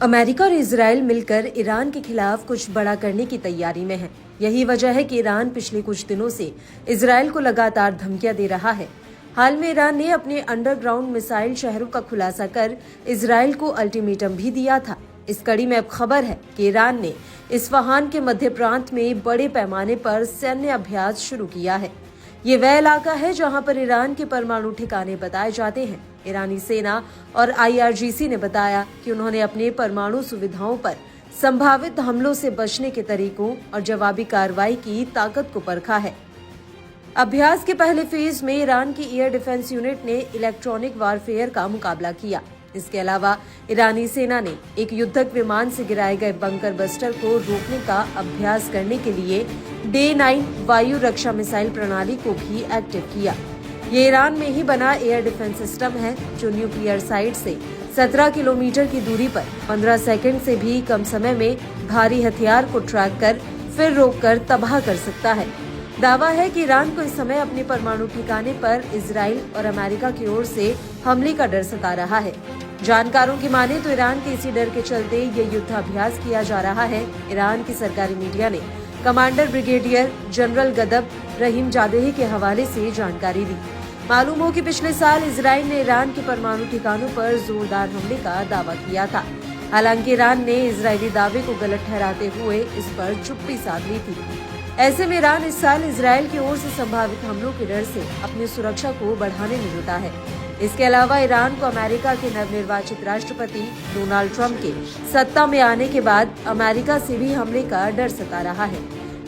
America और Israel मिलकर Iran के खिलाफ कुछ बड़ा करने की तैयारी में है। यही वजह है कि ईरान पिछले कुछ दिनों से इजराइल को लगातार धमकियां दे रहा है। हाल में ईरान ने अपने अंडरग्राउंड मिसाइल शहरों का खुलासा कर इजराइल को अल्टीमेटम भी दिया था। इस कड़ी में अब खबर है कि ईरान ने इस्फहान के मध्य प्रांत में बड़े पैमाने पर सैन्य अभ्यास शुरू किया है। ये वह इलाका है जहां पर ईरान के परमाणु ठिकाने बताए जाते हैं। ईरानी सेना और IRGC ने बताया कि उन्होंने अपने परमाणु सुविधाओं पर संभावित हमलों से बचने के तरीकों और जवाबी कार्रवाई की ताकत को परखा है। अभ्यास के पहले फेज में ईरान की एयर डिफेंस यूनिट ने इलेक्ट्रॉनिक वारफेयर का मुकाबला किया। इसके अलावा ईरानी सेना ने एक युद्धक विमान से गिराए गए बंकर बस्टर को रोकने का अभ्यास करने के लिए Day-9 वायु रक्षा मिसाइल प्रणाली को भी एक्टिव किया। ये ईरान में ही बना एयर डिफेंस सिस्टम है जो न्यूक्लियर साइट से 17 किलोमीटर की दूरी पर 15 सेकंड से भी कम समय में भारी हथियार को ट्रैक कर फिर रोककर तबाह कर सकता है। दावा है कि ईरान को इस समय अपने परमाणु ठिकाने पर इजराइल और अमेरिका की ओर से हमले का डर सता रहा है। जानकारों की माने तो ईरान के इसी डर के चलते ये युद्धाभ्यास किया जा रहा है। ईरान की सरकारी मीडिया ने कमांडर ब्रिगेडियर जनरल गदब रहीमजादेही के हवाले से जानकारी दी। मालूम हो कि पिछले साल इजराइल ने ईरान के परमाणु ठिकानों पर जोरदार हमले का दावा किया था। हालांकि ईरान ने इजरायली दावे को गलत ठहराते हुए इस पर चुप्पी साध ली थी। ऐसे में ईरान इस साल इजराइल की ओर से संभावित हमलों के डर से अपनी सुरक्षा को बढ़ाने में जुटा है। इसके अलावा ईरान को अमेरिका के नवनिर्वाचित राष्ट्रपति डोनाल्ड ट्रंप के सत्ता में आने के बाद अमेरिका से भी हमले का डर सता रहा है।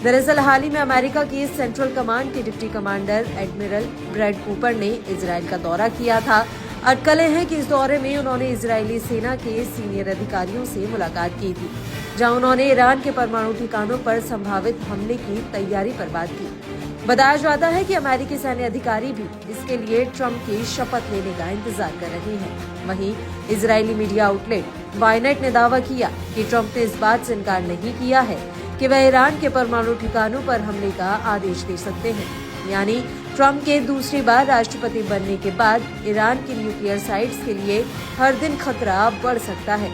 दरअसल हाल ही में अमेरिका की सेंट्रल कमांड के deputy commander admiral Brad Cooper ने इजराइल का दौरा किया था। अटकलें हैं कि इस दौरे में उन्होंने इजरायली सेना के सीनियर अधिकारियों से मुलाकात की थी, जहां उन्होंने ईरान के परमाणु ठिकानों पर संभावित हमले की तैयारी पर बात की। बताया जाता है कि अमेरिकी सैन्य अधिकारी भी इसके लिए ट्रंप की शपथ लेने का इंतजार कर रहे हैं। वहीं इजरायली मीडिया आउटलेट वाइनेट ने दावा किया कि ट्रंप ने इस बात से इनकार नहीं किया है कि वह ईरान के परमाणु ठिकानों पर हमले का आदेश दे सकते हैं। यानी ट्रंप के दूसरी बार राष्ट्रपति बनने के बाद ईरान की न्यूक्लियर साइट्स के लिए हर दिन खतरा बढ़ सकता है।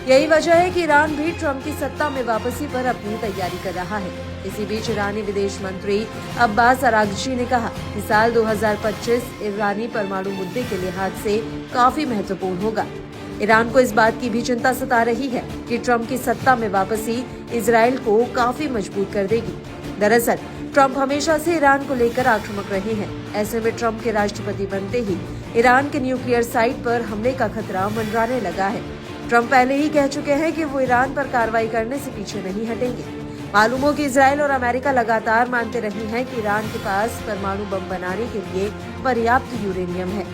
यही वजह है कि ईरान भी ट्रंप की सत्ता में वापसी पर अपनी तैयारी कर रहा है। इसी बीच ईरानी विदेश मंत्री अब्बास अरागची ने कहा कि साल 2025 ईरानी परमाणु मुद्दे के लिहाज से काफी महत्वपूर्ण होगा। ईरान को इस बात की भी चिंता सता रही है कि ट्रंप की सत्ता में वापसी इजराइल को काफी मजबूत कर देगी। दरअसल ट्रंप हमेशा से ईरान को लेकर आक्रामक रहे हैं। ऐसे में ट्रंप के राष्ट्रपति बनते ही ईरान के न्यूक्लियर साइट पर हमले का खतरा मंडराने लगा है। ट्रंप पहले ही कह चुके हैं कि वो ईरान पर कार्रवाई करने से पीछे नहीं हटेंगे। मालूम हो कि इजराइल और अमेरिका लगातार मानते रहे हैं कि ईरान के पास परमाणु बम बनाने के लिए पर्याप्त यूरेनियम है।